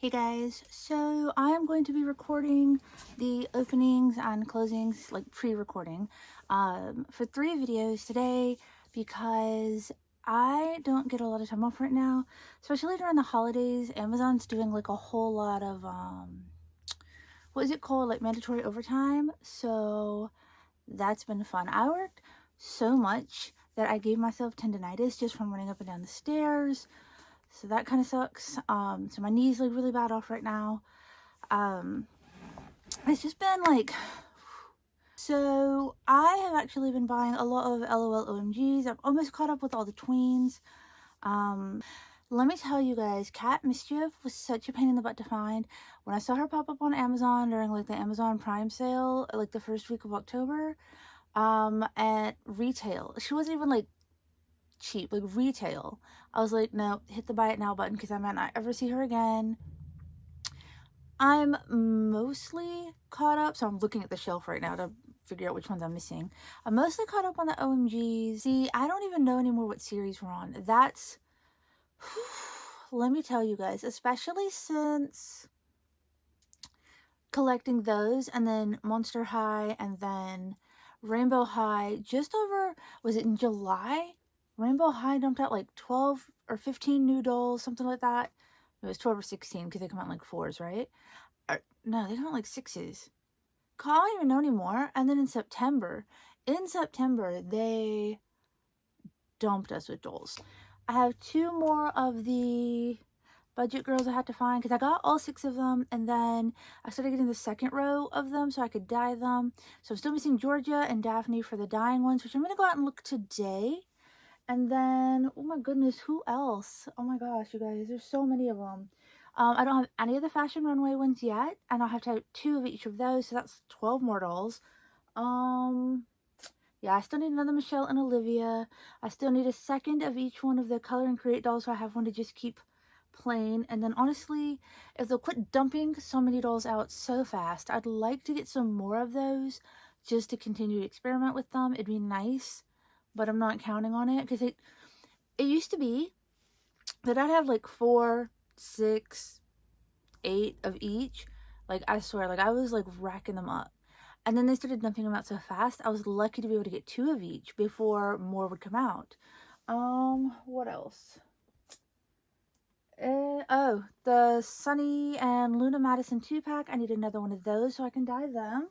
Hey guys, so I am going to be recording the openings and closings, like pre-recording, for 3 videos today because I don't get a lot of time off right now, especially during the holidays. Amazon's doing like a whole lot of, what is it called? Like mandatory overtime. So that's been fun. I worked so much that I gave myself tendonitis just from running up and down the stairs. So that kind of sucks. So my knee's like really bad off right now. It's just been like, so I have actually been buying a lot of LOL OMGs. I've almost caught up with all the tweens. Let me tell you guys, Cat Mischief was such a pain in the butt to find. When I saw her pop up on Amazon during like the Amazon Prime sale, like the first week of October, at retail, she wasn't even like cheap, like retail. I was like, no, hit the buy it now button because I might not ever see her again. I'm mostly caught up, so I'm looking at the shelf right now to figure out which ones I'm missing. I'm mostly caught up on the OMGs. See, I don't even know anymore what series we're on. That's, let me tell you guys, especially since collecting those and then Monster High and then Rainbow High just over, was it in July? Rainbow High dumped out like 12 or 15 new dolls, something like that. It was 12 or 16 because they come out in like 4s, right? Or, no, they come out like 6s. I don't even know anymore. And then in September, they dumped us with dolls. I have 2 more of the budget girls I had to find because I got all 6 of them, and then I started getting the second row of them so I could dye them. So I'm still missing Georgia and Daphne for the dyeing ones, which I'm going to go out and look today. And then, oh my goodness, who else? Oh my gosh, you guys, there's so many of them. I don't have any of the Fashion Runway ones yet, and I'll have to have 2 of each of those, so that's 12 more dolls. Yeah, I still need another Michelle and Olivia. I still need a second of each one of the Color and Create dolls, so I have one to just keep plain. And then honestly, if they'll quit dumping so many dolls out so fast, I'd like to get some more of those just to continue to experiment with them. It'd be nice, but I'm not counting on it because it used to be that I'd have like 4, 6, 8 of each. Like, I swear, like I was like racking them up. And then they started dumping them out so fast, I was lucky to be able to get 2 of each before more would come out. What else? Oh, the Sunny and Luna Madison 2-pack. I need another one of those so I can dye them.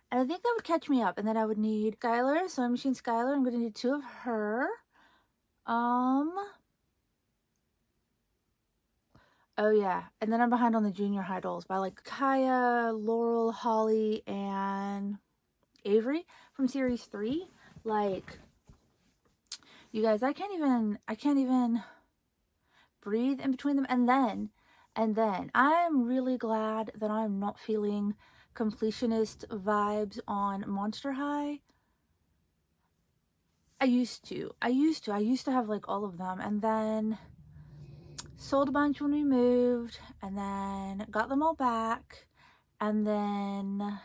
And I think that would catch me up. And then I would need Skylar, Sewing Machine Skylar. I'm going to need 2 of her. Oh yeah, and then I'm behind on the junior high dolls by like Kaya, Laurel, Holly, and Avery from series 3. Like, you guys, I can't even breathe in between them. And then I'm really glad that I'm not feeling completionist vibes on Monster High. I used to have like all of them, and then sold a bunch when we moved, and then got them all back, and then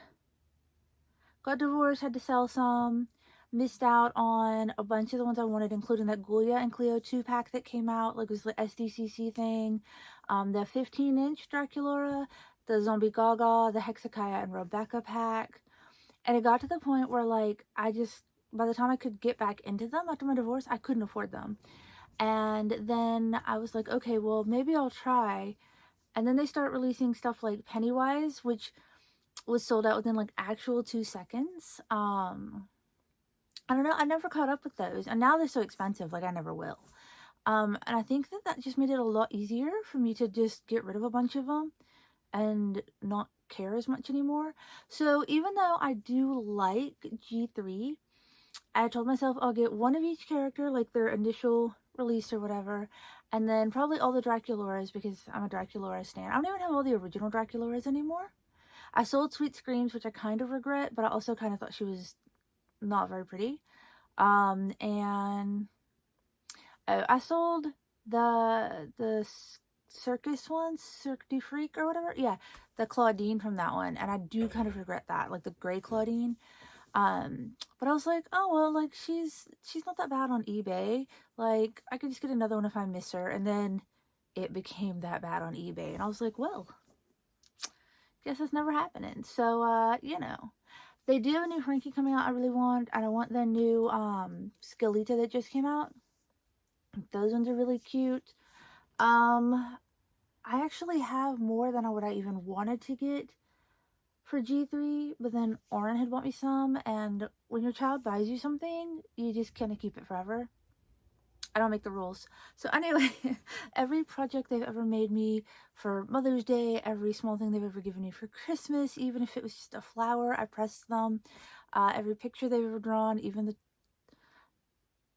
got divorced, had to sell some, missed out on a bunch of the ones I wanted, including that Gulia and Cleo 2-pack that came out, like it was the SDCC thing, the 15-inch Draculaura, the Zombie Gaga, the Hexakaya and Rebecca pack. And it got to the point where like by the time I could get back into them after my divorce, I couldn't afford them. And then I was like, okay, well, maybe I'll try. And then they start releasing stuff like Pennywise, which was sold out within like actual 2 seconds. I don't know, I never caught up with those, and now they're so expensive, like I never will. And I think that just made it a lot easier for me to just get rid of a bunch of them and not care as much anymore. So even though I do like G3, I told myself I'll get 1 of each character, like their initial release or whatever, and then probably all the Draculauras because I'm a Draculaura stan. I don't even have all the original Draculauras anymore. I sold Sweet Screams, which I kind of regret, but I also kind of thought she was not very pretty. And I sold the circus one, Cirque du Freak or whatever. Yeah, the Claudine from that one, and I do kind of regret that, like the gray Claudine. But I was like, oh well, like she's not that bad on eBay. Like I could just get another one if I miss her, and then it became that bad on eBay. And I was like, well, guess it's never happening. So, you know, they do have a new Frankie coming out I really want, and I want the new Skeleta that just came out. Those ones are really cute. I actually have more than what I even wanted to get for G3, but then Oren had bought me some, and when your child buys you something, you just kind of keep it forever. I don't make the rules. So anyway, every project they've ever made me for Mother's Day, every small thing they've ever given me for Christmas, even if it was just a flower, I pressed them. Every picture they've ever drawn, even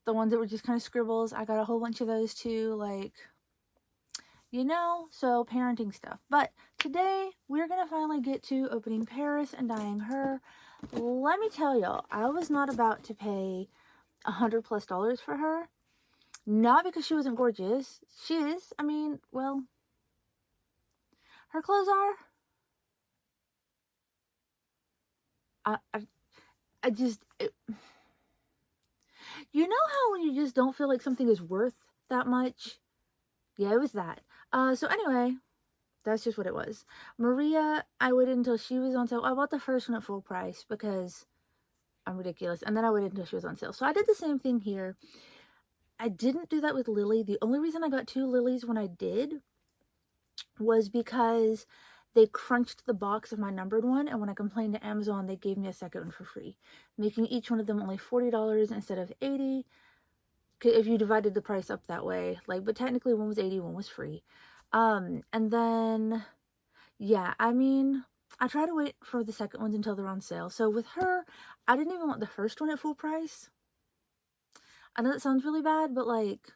the ones that were just kind of scribbles, I got a whole bunch of those too, like, you know, so parenting stuff. But today, we're going to finally get to opening Paris and dyeing her. Let me tell y'all, I was not about to pay $100+ for her. Not because she wasn't gorgeous. She is. I mean, well, her clothes are. I just... you know how when you just don't feel like something is worth that much? Yeah, it was that. So anyway, that's just what it was. Maria, I waited until she was on sale. I bought the first one at full price because I'm ridiculous. And then I waited until she was on sale. So I did the same thing here. I didn't do that with Lily. The only reason I got 2 Lilies when I did was because they crunched the box of my numbered one, and when I complained to Amazon, they gave me a second one for free, making each one of them only $40 instead of $80. If you divided the price up that way, like, but technically one was $80, one was free. And then, yeah, I mean, I try to wait for the second ones until they're on sale. So with her, I didn't even want the first one at full price. I know that sounds really bad, but like,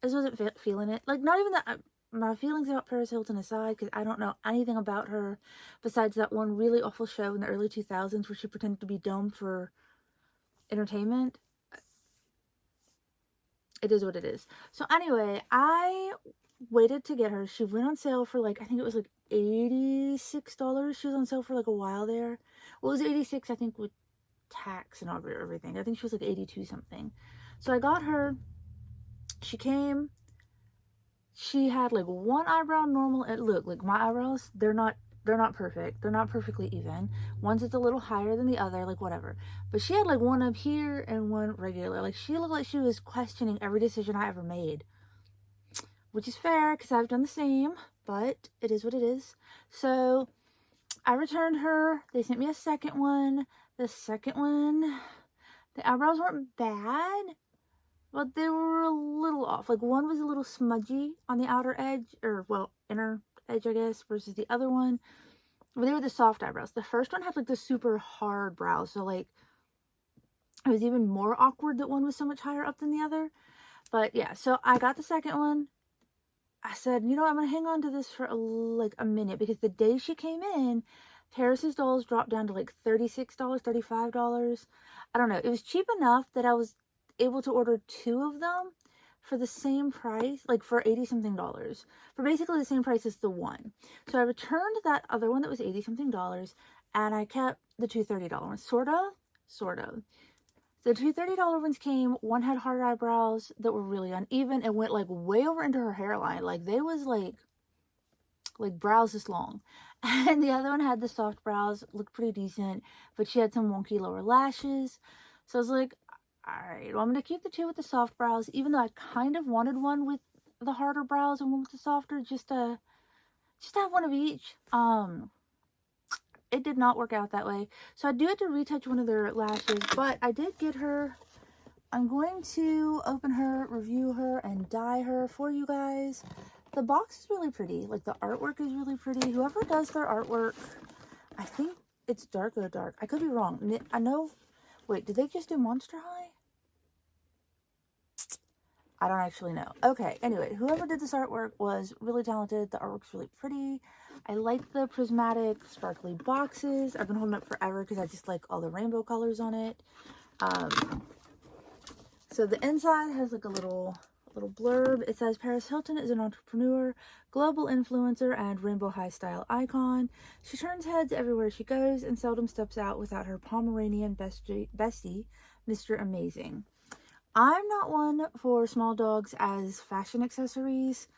I just wasn't feeling it. Like, not even that, my feelings about Paris Hilton aside, because I don't know anything about her besides that one really awful show in the early 2000s where she pretended to be dumb for entertainment. It is what it is. So anyway, I waited to get her. She went on sale for like, I think it was like $86. She was on sale for like a while there. Well, it was 86, I think, with tax and everything. I think she was like 82 something. So I got her. She came. She had like one eyebrow normal. And look, like my eyebrows, they're not perfect. They're not perfectly even. One's just a little higher than the other, like whatever. But she had like one up here and one regular. Like she looked like she was questioning every decision I ever made. Which is fair, because I've done the same. But it is what it is. So I returned her. They sent me a second one. The second one, the eyebrows weren't bad, but they were a little off. Like one was a little smudgy on the outer edge, or well, inner edge, I guess, versus the other one. Well, they were the soft eyebrows. The first one had like the super hard brows, so like it was even more awkward that one was so much higher up than the other. But yeah, so I got the second one. I said, you know, I'm gonna hang on to this for like a minute, because the day she came in, Paris's dolls dropped down to like $36, $35. I don't know. It was cheap enough that I was able to order 2 of them for the same price, like for $80 something, for basically the same price as the one. So I returned that other one that was $80 something, and I kept the 2 $30 ones. Sort of. The 2 $30 ones came. One had hard eyebrows that were really uneven and went like way over into her hairline. Like they was like brows this long. And the other one had the soft brows, looked pretty decent, but she had some wonky lower lashes. So I was like, alright, well, I'm going to keep the 2 with the soft brows, even though I kind of wanted one with the harder brows and one with the softer, just to have one of each. It did not work out that way. So I do have to retouch one of their lashes, but I did get her. I'm going to open her, review her, and dye her for you guys. The box is really pretty. Like, the artwork is really pretty. Whoever does their artwork, I think it's dark. I could be wrong. I know... Wait, did they just do Monster High? I don't actually know. Okay, anyway, whoever did this artwork was really talented. The artwork's really pretty. I like the prismatic, sparkly boxes. I've been holding it forever because I just like all the rainbow colors on it. So the inside has like a little blurb. It says, Paris Hilton is an entrepreneur, global influencer, and rainbow high style icon. She turns heads everywhere she goes and seldom steps out without her Pomeranian bestie, Mr. Amazing. I'm not one for small dogs as fashion accessories,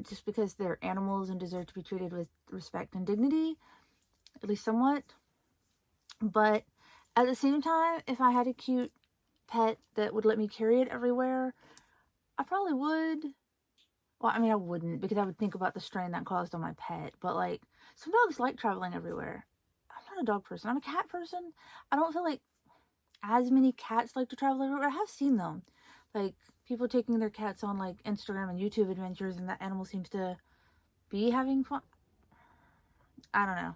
just because they're animals and deserve to be treated with respect and dignity, at least somewhat. But at the same time, if I had a cute pet that would let me carry it everywhere, I probably would. Well, I mean, I wouldn't, because I would think about the strain that caused on my pet. But like, some dogs like traveling everywhere. I'm not a dog person. I'm a cat person. I don't feel like as many cats like to travel everywhere. I have seen them, like people taking their cats on like Instagram and YouTube adventures, and that animal seems to be having fun. I don't know.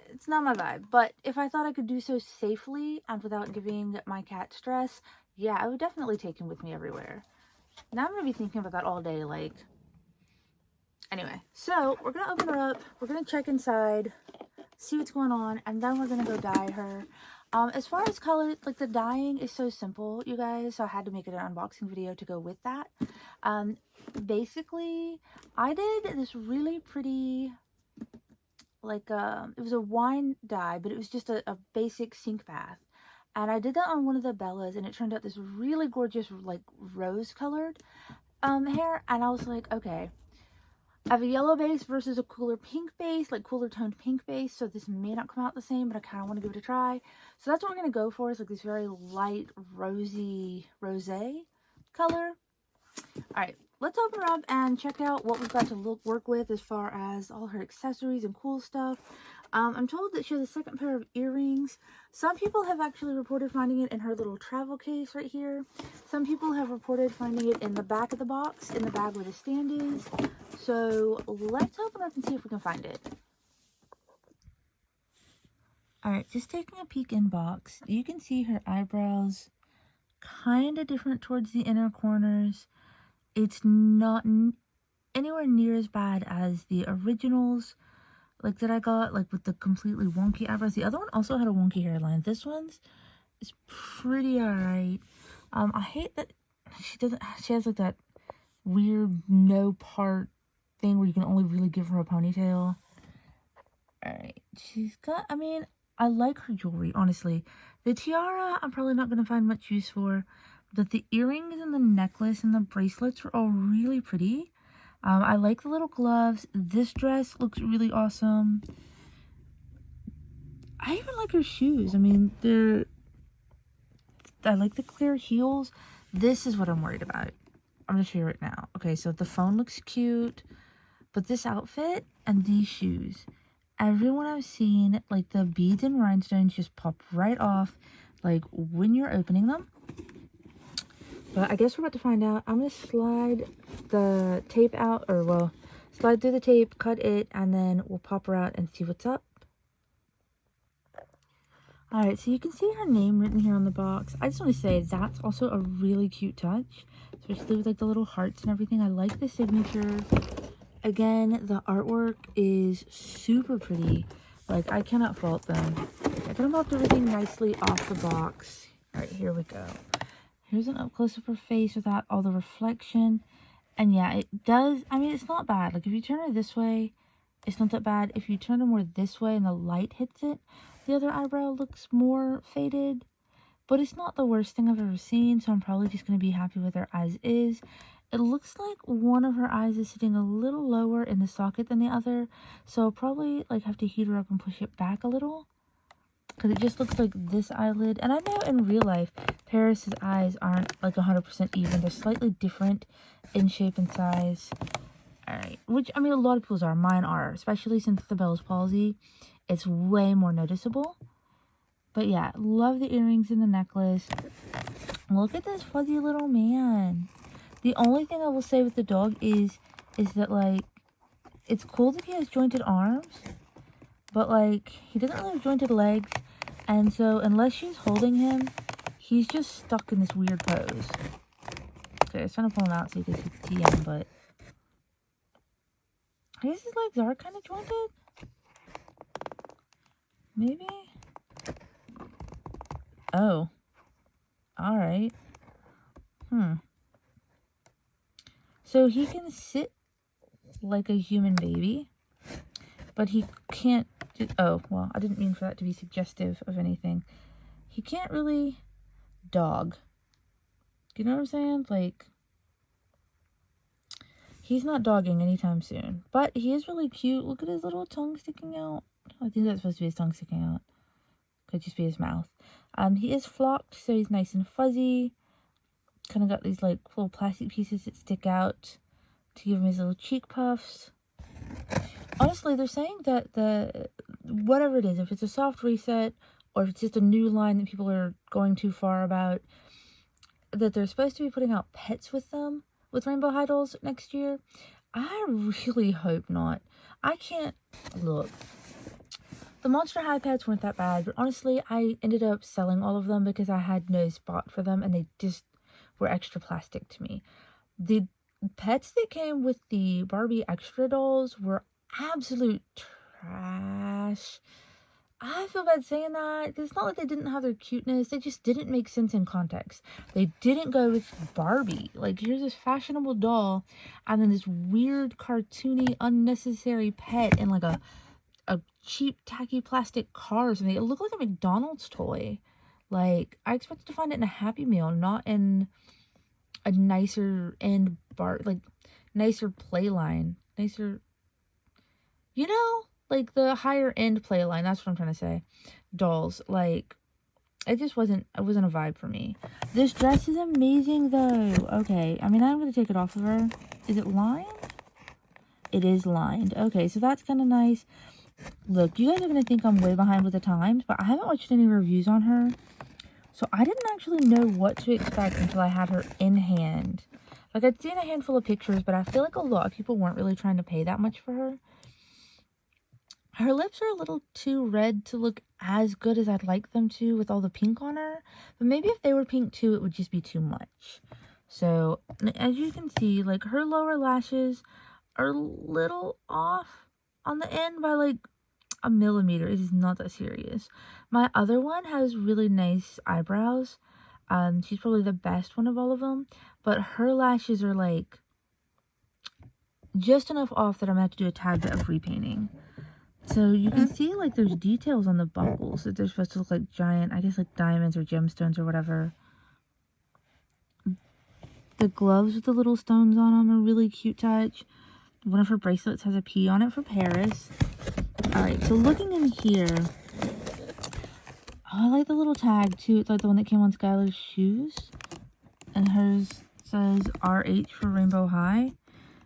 It's not my vibe. But if I thought I could do so safely and without giving my cat stress, yeah, I would definitely take him with me everywhere. Now I'm gonna be thinking about that all day. Like, anyway, so we're gonna open her up. We're gonna check inside, see what's going on, and then we're gonna go dye her. As far as color, like the dyeing is so simple, you guys, so I had to make it an unboxing video to go with that. Basically, I did this really pretty, like, it was a wine dye, but it was just a basic sink bath. And I did that on one of the Bellas, and it turned out this really gorgeous, like, rose-colored hair, and I was like, okay, I have a yellow base versus a cooler pink base, like cooler toned pink base, so this may not come out the same, but I kind of want to give it a try. So that's what we're going to go for, is like this very light, rosé color. Alright, let's open her up and check out what we've got to work with as far as all her accessories and cool stuff. I'm told that she has a second pair of earrings. Some people have actually reported finding it in her little travel case right here. Some people have reported finding it in the back of the box, in the bag where the stand is. So let's open up and see if we can find it. Alright, just taking a peek in box. You can see her eyebrows kind of different towards the inner corners. It's not anywhere near as bad as the originals, like, that I got, like, with the completely wonky eyebrows. The other one also had a wonky hairline. This one's is pretty alright. I hate that she has, like, that weird no part thing where you can only really give her a ponytail. Alright, she's got, I mean, I like her jewelry, honestly. The tiara, I'm probably not going to find much use for, but the earrings and the necklace and the bracelets are all really pretty. I like the little gloves. This dress looks really awesome. I even like her shoes. I mean, I like the clear heels. This is what I'm worried about. I'm going to show you right now. Okay, so the phone looks cute, but this outfit and these shoes, everyone I've seen, like, the beads and rhinestones just pop right off, like, when you're opening them. But I guess we're about to find out. I'm going to slide the tape out, or, well, slide through the tape, cut it, and then we'll pop her out and see what's up. Alright, so you can see her name written here on the box. I just want to say that's also a really cute touch, especially with, like, the little hearts and everything. I like the signature. Again, the artwork is super pretty. Like, I cannot fault them. I could have popped everything nicely off the box. Alright, here we go. Here's an up-close of her face without all the reflection. And yeah, it does, I mean, it's not bad. Like, if you turn her this way, it's not that bad. If you turn her more this way and the light hits it, the other eyebrow looks more faded. But it's not the worst thing I've ever seen, so I'm probably just going to be happy with her as is. It looks like one of her eyes is sitting a little lower in the socket than the other, so I'll probably, like, have to heat her up and push it back a little, because it just looks like this eyelid. And I know in real life, Paris's eyes aren't, like, 100% even. They're slightly different in shape and size. Alright, which, I mean, a lot of people's are. Mine are, especially since the Bell's palsy. It's way more noticeable. But yeah, love the earrings and the necklace. Look at this fuzzy little man. The only thing I will say with the dog is that, like, it's cool that he has jointed arms, but, like, he doesn't really have jointed legs, and so unless she's holding him, he's just stuck in this weird pose. Okay, I was trying to pull him out so you can see the TM, but I guess his legs are kind of jointed. Maybe? Oh. Alright. So he can sit like a human baby, but he can't oh, well, I didn't mean for that to be suggestive of anything. He can't really dog. You know what I'm saying? Like, he's not dogging anytime soon. But he is really cute. Look at his little tongue sticking out. I think that's supposed to be his tongue sticking out. Could just be his mouth. He is flocked, so he's nice and fuzzy. Kind of got these, like, little plastic pieces that stick out to give him his little cheek puffs. Honestly, they're saying that whatever it is, if it's a soft reset or if it's just a new line that people are going too far about, that they're supposed to be putting out pets with them, with Rainbow High dolls next year. I really hope not. I can't, look, the Monster High pets weren't that bad, but honestly, I ended up selling all of them because I had no spot for them, and they just were extra plastic to me. The pets that came with the Barbie extra dolls were absolute trash. I feel bad saying that, because it's not like they didn't have their cuteness, they just didn't make sense in context. They didn't go with Barbie. Like, here's this fashionable doll, and then this weird, cartoony, unnecessary pet in, like, a cheap, tacky plastic car or something. It looked like a McDonald's toy. Like, I expected to find it in a Happy Meal, not in a nicer end like, nicer play line. Nicer, you know? Like, the higher end play line, that's what I'm trying to say. Dolls. Like, it wasn't a vibe for me. This dress is amazing, though. Okay, I mean, I'm going to take it off of her. Is it lined? It is lined. Okay, so that's kind of nice. Look, you guys are going to think I'm way behind with the times, but I haven't watched any reviews on her. So I didn't actually know what to expect until I had her in hand. Like, I'd seen a handful of pictures, but I feel like a lot of people weren't really trying to pay that much for her. Her lips are a little too red to look as good as I'd like them to with all the pink on her. But maybe if they were pink too, it would just be too much. So, as you can see, like, her lower lashes are a little off on the end by, like, a millimeter. It is not that serious. My other one has really nice eyebrows. She's probably the best one of all of them. But her lashes are, like, just enough off that I'm going to have to do a tad bit of repainting. So you can see, like, there's details on the buckles that they're supposed to look like giant, I guess, like, diamonds or gemstones or whatever. The gloves with the little stones on them are really cute touch. One of her bracelets has a P on it for Paris. Alright, so looking in here, I like the little tag too. It's like the one that came on Skylar's shoes. And hers says RH for Rainbow High.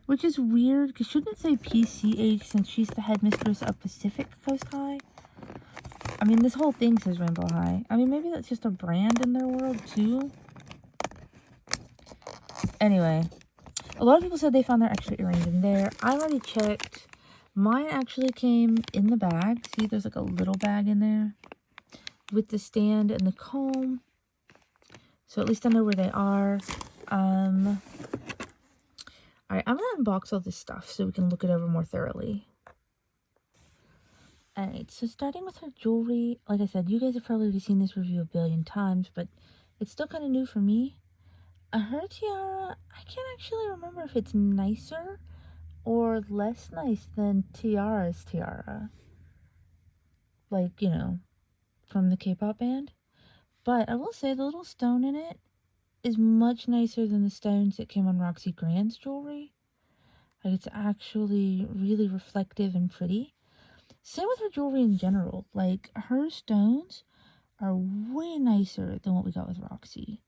Which is weird, because shouldn't it say PCH since she's the headmistress of Pacific Coast High? I mean, this whole thing says Rainbow High. I mean, maybe that's just a brand in their world, too. Anyway, a lot of people said they found their extra earrings in there. I already checked. Mine actually came in the bag. See, there's like a little bag in there with the stand and the comb. So at least I know where they are. Alright, I'm going to unbox all this stuff so we can look it over more thoroughly. Alright, so starting with her jewelry, like I said, you guys have probably seen this review a billion times, but it's still kind of new for me. Her tiara, I can't actually remember if it's nicer or less nice than Tiara's tiara. Like, you know, from the K-pop band. But I will say the little stone in it is much nicer than the stones that came on Roxy Grand's jewelry. Like, it's actually really reflective and pretty. Same with her jewelry in general. Like, her stones are way nicer than what we got with Roxy.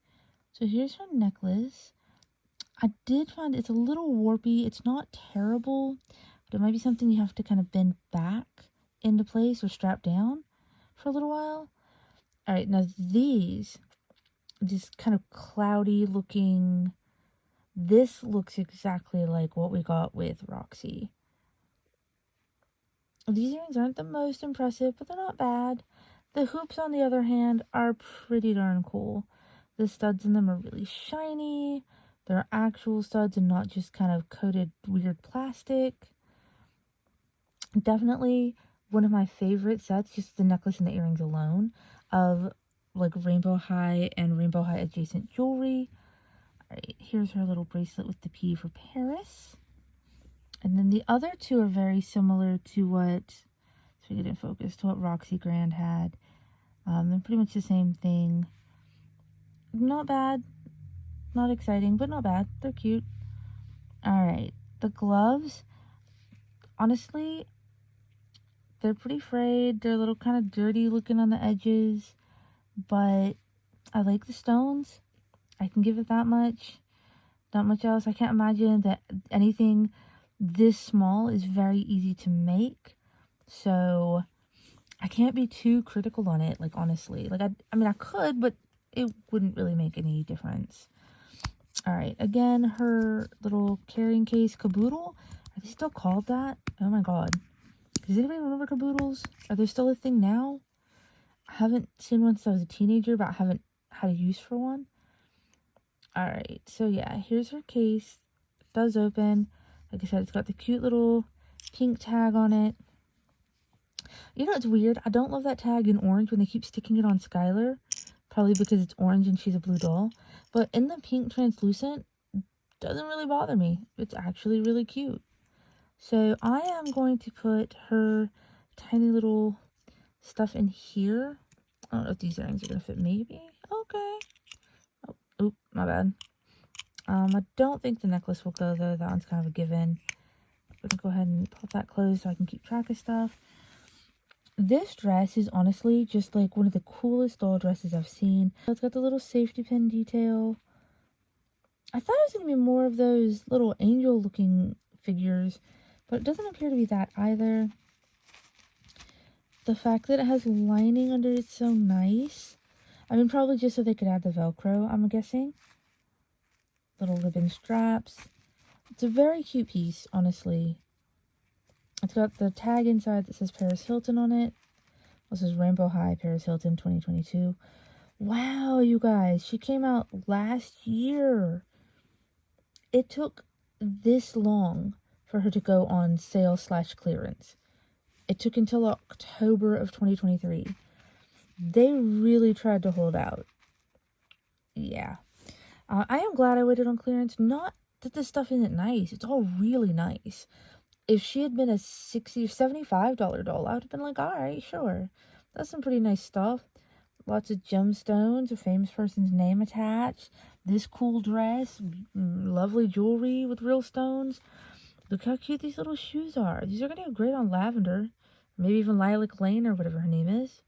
So here's her necklace. I did find it's a little warpy. It's not terrible, but it might be something you have to kind of bend back into place or strap down for a little while. Alright, now these, just kind of cloudy looking, this looks exactly like what we got with Roxy. These earrings aren't the most impressive, but they're not bad. The hoops, on the other hand, are pretty darn cool. The studs in them are really shiny. They're actual studs and not just kind of coated weird plastic. Definitely one of my favorite sets, just the necklace and the earrings alone, of like Rainbow High and Rainbow High adjacent jewelry. Alright, here's her little bracelet with the P for Paris. And then the other two are very similar to what, so we get in focus, to what Roxy Grand had. They're pretty much the same thing. Not bad. Not exciting, but not bad. They're cute. Alright, the gloves, honestly, they're pretty frayed. They're a little kind of dirty looking on the edges, but I like the stones. I can give it that much. Not much else. I can't imagine that anything this small is very easy to make. So I can't be too critical on it, like, honestly. Like, I mean, I could, but it wouldn't really make any difference. Alright, again, her little carrying case caboodle. Are they still called that? Oh my god. Does anybody remember caboodles? Are they still a thing now? I haven't seen one since I was a teenager, but I haven't had a use for one. Alright, so yeah, here's her case. It does open. Like I said, it's got the cute little pink tag on it. You know, it's weird. I don't love that tag in orange when they keep sticking it on Skylar. Probably because it's orange and she's a blue doll. But in the pink translucent, doesn't really bother me. It's actually really cute. So I am going to put her tiny little stuff in here. I don't know if these earrings are going to fit. Maybe. Okay. Oh, oop, my bad. I don't think the necklace will go, though. That one's kind of a given. I'm going to go ahead and pop that closed so I can keep track of stuff. This dress is honestly just like one of the coolest doll dresses I've seen. It's got the little safety pin detail. I thought it was going to be more of those little angel looking figures, but it doesn't appear to be that either. The fact that it has lining under it's so nice. I mean, probably just so they could add the Velcro, I'm guessing. Little ribbon straps. It's a very cute piece, honestly. It's got the tag inside that says Paris Hilton on it. This is Rainbow High Paris Hilton 2022. Wow, you guys. She came out last year. It took this long for her to go on sale / clearance. It took until October of 2023. They really tried to hold out. Yeah. I am glad I waited on clearance. Not that this stuff isn't nice. It's all really nice. If she had been a $60 or $75 doll, I would have been like, alright, sure. That's some pretty nice stuff. Lots of gemstones, a famous person's name attached. This cool dress, lovely jewelry with real stones. Look how cute these little shoes are. These are going to go great on Lavender. Maybe even Lilac Lane or whatever her name is.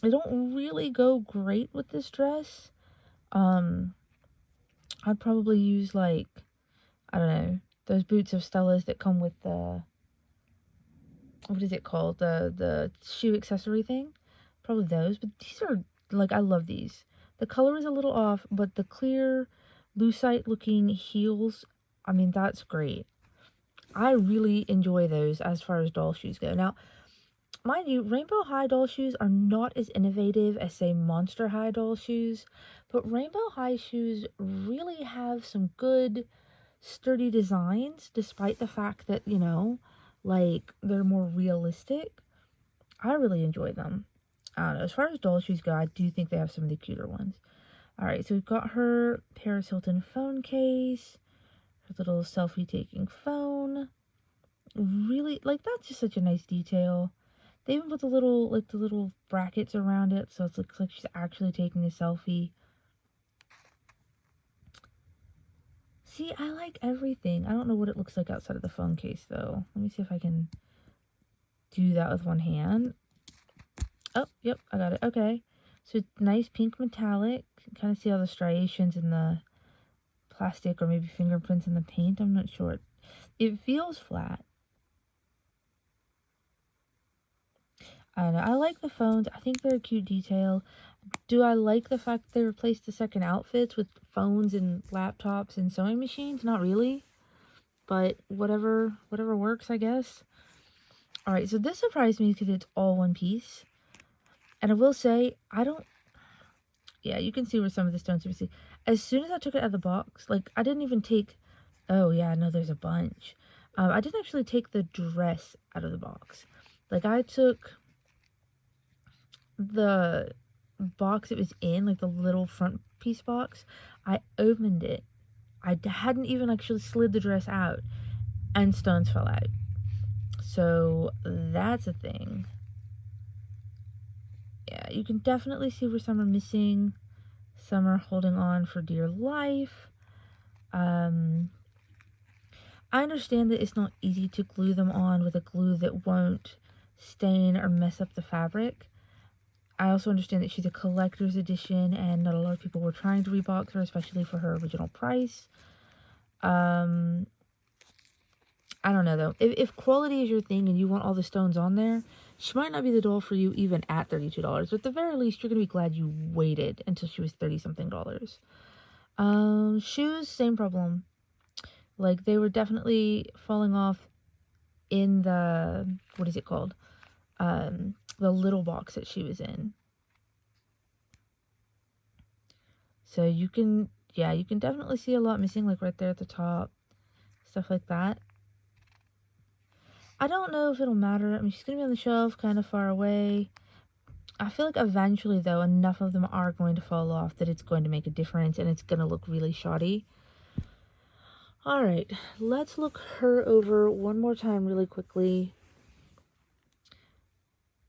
They don't really go great with this dress. I'd probably use, like, I don't know, those boots of Stella's that come with the, what is it called? The shoe accessory thing. Probably those. But these are, like, I love these. The color is a little off, but the clear, lucite looking heels, I mean, that's great. I really enjoy those as far as doll shoes go. Now, mind you, Rainbow High doll shoes are not as innovative as, say, Monster High doll shoes, but Rainbow High shoes really have some good, sturdy designs, despite the fact that, you know, like, they're more realistic. I really enjoy them. I don't know. As far as doll shoes go, I do think they have some of the cuter ones. Alright, so we've got her Paris Hilton phone case. Her little selfie-taking phone. Really, like, that's just such a nice detail. They even put the little, like, the little brackets around it, so it looks like she's actually taking a selfie. See, I like everything. I don't know what it looks like outside of the phone case, though. Let me see if I can do that with one hand. Oh, yep, I got it. Okay. So it's nice pink metallic. Kind of see all the striations in the plastic or maybe fingerprints in the paint. I'm not sure. It feels flat. I don't know. I like the phones. I think they're a cute detail. Do I like the fact that they replaced the second outfits with phones and laptops and sewing machines? Not really. But whatever works, I guess. Alright, so this surprised me because it's all one piece. And I will say, I don't... Yeah, you can see where some of the stones are. As soon as I took it out of the box, like, I didn't even take... Oh, yeah, no, there's a bunch. I didn't actually take the dress out of the box. Like, I took the box it was in, like the little front piece box. I opened it. I hadn't even actually slid the dress out, and stones fell out. So, that's a thing. Yeah, you can definitely see where some are missing. Some are holding on for dear life. I understand that it's not easy to glue them on with a glue that won't stain or mess up the fabric. I also understand that she's a collector's edition and not a lot of people were trying to rebox her, especially for her original price. I don't know though. If quality is your thing and you want all the stones on there, she might not be the doll for you even at $32. But at the very least, you're going to be glad you waited until she was $30-something. Shoes, same problem. Like, they were definitely falling off in the, what is it called? The little box that she was in. So you can definitely see a lot missing, like right there at the top. Stuff like that. I don't know if it'll matter. I mean, she's going to be on the shelf kind of far away. I feel like eventually, though, enough of them are going to fall off that it's going to make a difference and it's going to look really shoddy. Alright, let's look her over one more time really quickly.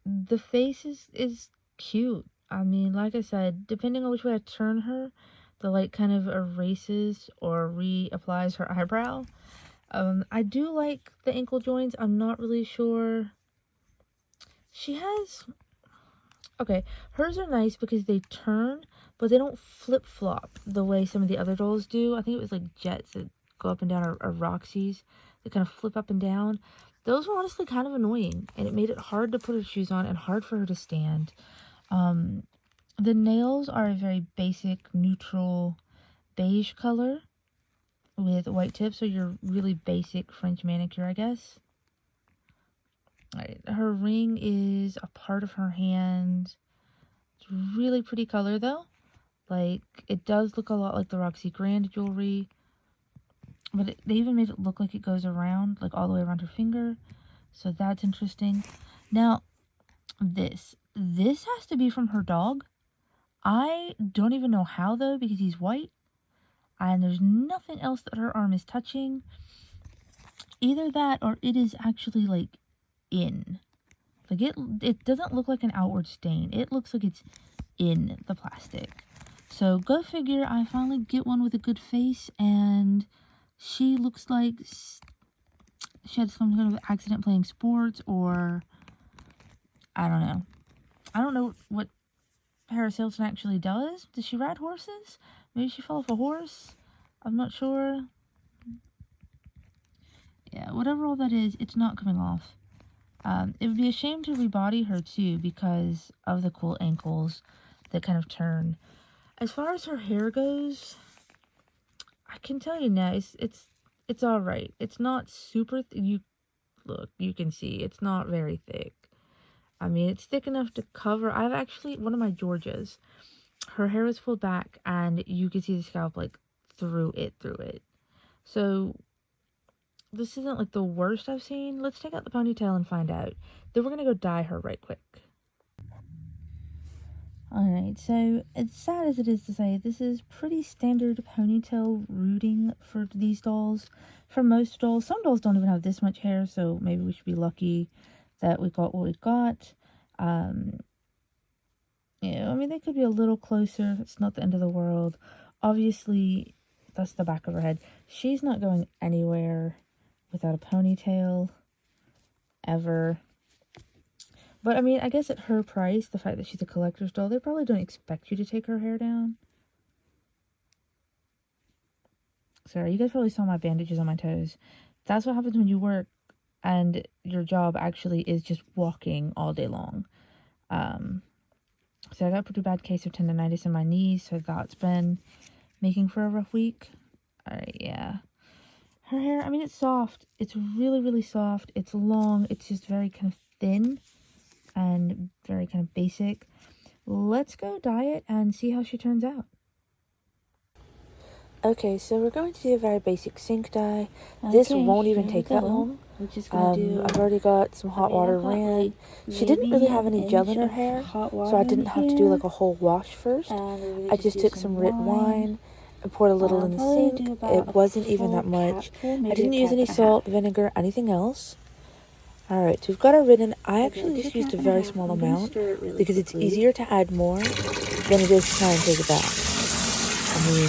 The face is cute. I mean, like I said, depending on which way I turn her, the light kind of erases or reapplies her eyebrow. I do like the ankle joints. I'm not really sure. She has... Okay, hers are nice because they turn, but they don't flip-flop the way some of the other dolls do. I think it was like Jets that go up and down, or Roxy's that kind of flip up and down. Those were honestly kind of annoying, and it made it hard to put her shoes on and hard for her to stand. The nails are a very basic, neutral beige color with white tips, so your really basic French manicure, I guess. Alright, her ring is a part of her hand. It's really pretty color, though. Like, it does look a lot like the Roxy Grand jewelry. But they even made it look like it goes around, like all the way around her finger. So that's interesting. Now, this has to be from her dog. I don't even know how, though, because he's white. And there's nothing else that her arm is touching. Either that or it is actually, like, in. Like, it doesn't look like an outward stain. It looks like it's in the plastic. So, go figure, I finally get one with a good face, and she looks like she had some kind of accident playing sports, or I don't know. I don't know what Paris Hilton actually does. Does she ride horses? Maybe she fell off a horse? I'm not sure. Yeah, whatever all that is, it's not coming off. It would be a shame to rebody her too because of the cool ankles that kind of turn. As far as her hair goes, I can tell you now, it's all right. It's not super. You can see it's not very thick. I mean, it's thick enough to cover. I've actually, one of my Georgias, her hair was pulled back and you could see the scalp like through it. So this isn't like the worst I've seen. Let's take out the ponytail and find out. Then we're gonna go dye her right quick. Alright, so as sad as it is to say, this is pretty standard ponytail rooting for these dolls. For most dolls, some dolls don't even have this much hair, so maybe we should be lucky that we got what we got. Yeah, I mean, they could be a little closer. It's not the end of the world. Obviously, that's the back of her head. She's not going anywhere without a ponytail, ever. But, I mean, I guess at her price, the fact that she's a collector's doll, they probably don't expect you to take her hair down. Sorry, you guys probably saw my bandages on my toes. That's what happens when you work and your job actually is just walking all day long. So I got a pretty bad case of tendonitis in my knees, so that's been making for a rough week. Alright, yeah. Her hair, I mean, it's soft. It's really, really soft. It's long. It's just very kind of thin and very kind of basic. Let's go dye it and see how she turns out. Okay, so we're going to do a very basic sink dye. This won't even take that long. I've already got some hot water ran. She didn't really have any gel in her hair, so I didn't have to do like a whole wash first. I just took some red wine and poured a little in the sink. It wasn't even that much. I didn't use any salt, vinegar, anything else. Alright, so we've got our ribbon. I actually just used a very small amount because it's easier to add more than it is to try and take it back. I mean,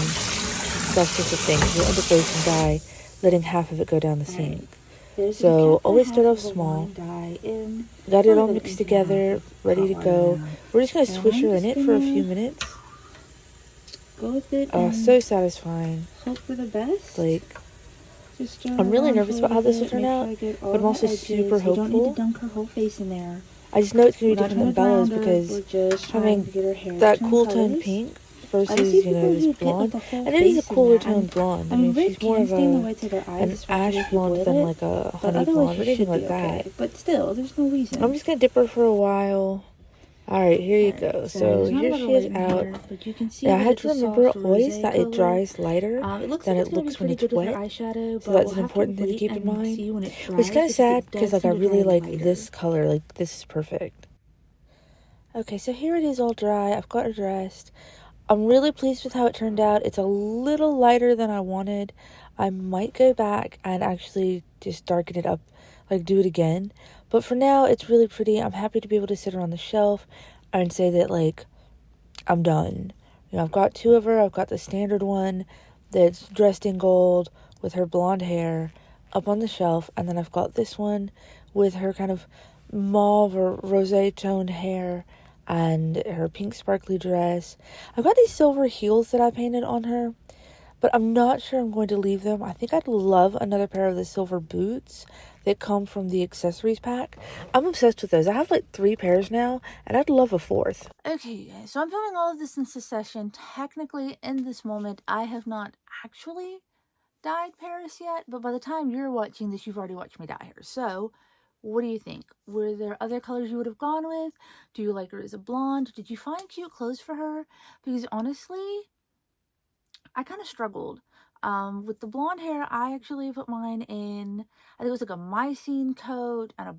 that's just a thing. You'll end up wasting dye, letting half of it go down the sink. So always start off small. Got it all mixed together, ready to go. We're just going to swish her in it for a few minutes. Oh, so satisfying. Hope for the best. Like, I'm really nervous about how this will turn out, but I'm also super hopeful. You don't need to dunk her whole face in there. I just know it's going to be different than Bella's because having that cool tone pink versus, you know, this blonde. And it is a cooler toned blonde. I mean, she's more of an ash blonde than like a honey blonde or anything like that. But still, there's no reason. I'm just going to dip her for a while. Alright, here you go. So here she is out. Yeah, I had to remember always that it dries lighter than it looks when it's wet. So that's an important thing to keep in mind. It's kind of sad because like I really like this color. Like this is perfect. Okay, so here it is all dry. I've got her dressed. I'm really pleased with how it turned out. It's a little lighter than I wanted. I might go back and actually just darken it up, like do it again. But for now, it's really pretty. I'm happy to be able to sit her on the shelf and say that, like, I'm done. You know, I've got two of her. I've got the standard one that's dressed in gold with her blonde hair up on the shelf. And then I've got this one with her kind of mauve or rosé toned hair and her pink sparkly dress. I've got these silver heels that I painted on her, but I'm not sure I'm going to leave them. I think I'd love another pair of the silver boots that come from the accessories pack. I'm obsessed with those. I have like 3 pairs now, and I'd love a 4th. Okay, guys, so I'm filming all of this in succession. Technically, in this moment, I have not actually dyed Paris yet, but by the time you're watching this, you've already watched me dye her. So, what do you think? Were there other colors you would have gone with? Do you like her as a blonde? Did you find cute clothes for her? Because honestly, I kind of struggled. With the blonde hair, I actually put mine in, I think it was like a Mycene coat and a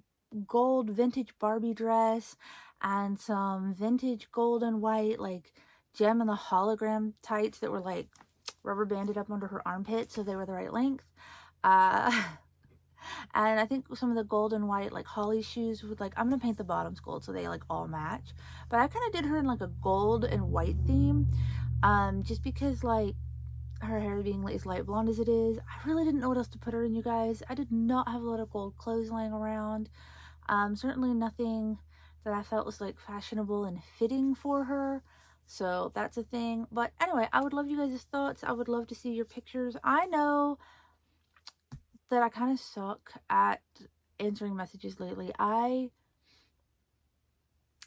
gold vintage Barbie dress and some vintage gold and white like gem and the hologram tights that were like rubber banded up under her armpit so they were the right length. And I think some of the gold and white like holly shoes with like, I'm gonna paint the bottoms gold so they like all match. But I kind of did her in like a gold and white theme, just because like her hair being as light blonde as it is, I really didn't know what else to put her in, you guys. I did not have a lot of gold clothes laying around. Certainly nothing that I felt was like fashionable and fitting for her. So that's a thing. But anyway, I would love you guys' thoughts. I would love to see your pictures. I know that I kind of suck at answering messages lately. I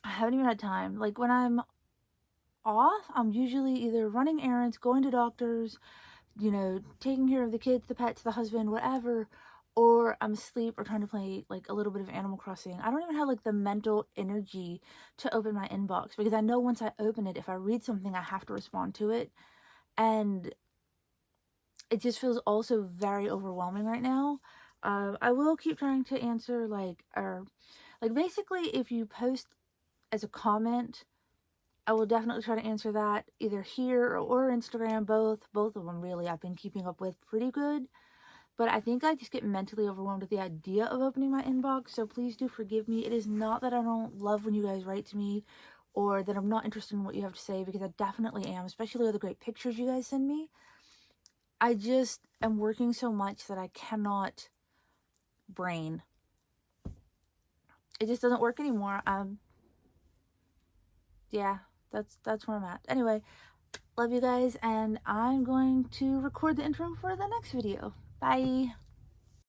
haven't even had time. Like when I'm off, I'm usually either running errands, going to doctors, you know, taking care of the kids, the pets, the husband, whatever, or I'm asleep or trying to play like a little bit of Animal Crossing. I don't even have like the mental energy to open my inbox because I know once I open it, if I read something, I have to respond to it. And it just feels also very overwhelming right now. I will keep trying to answer like basically if you post as a comment, I will definitely try to answer that either here or Instagram, both of them really I've been keeping up with pretty good. But I think I just get mentally overwhelmed with the idea of opening my inbox, so please do forgive me. It is not that I don't love when you guys write to me or that I'm not interested in what you have to say, because I definitely am, especially with the great pictures you guys send me. I just am working so much that I cannot brain. It just doesn't work anymore. Yeah, that's where I'm at. Anyway, love you guys, and I'm going to record the intro for the next video. Bye.